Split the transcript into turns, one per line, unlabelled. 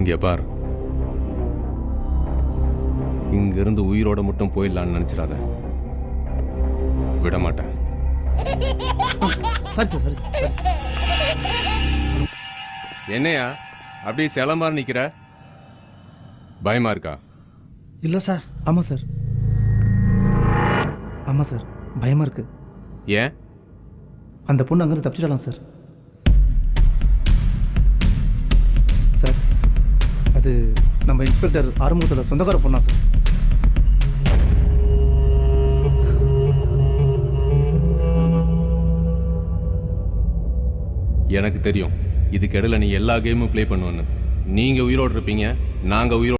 இங்கே பார், இங்கிருந்து உயிரோட மட்டும் போயிடலான்னு நினைச்சிடாத. விட மாட்டேன்.
சரி சார், சரி.
என்னையா அப்படியே சிலம்பார் நிக்கிற? பயமா இருக்கா?
இல்லை சார். ஆமாம் சார், ஆமாம் சார், பயமாக இருக்கு.
ஏன்?
அந்த பொண்ணு அங்கேருந்து தப்பிச்சிடலாம் சார். சார், அது நம்ம இன்ஸ்பெக்டர் ஆறுமுகத்தோட சொந்தக்கார பொண்ணா சார்.
எனக்கு தெரியும் இதுக்கு இடையில நீ எல்லா கேமும் ப்ளே பண்ணுவேன்னு. நீங்க உயிரோடு இருப்பீங்க, நாங்க உயிரோடு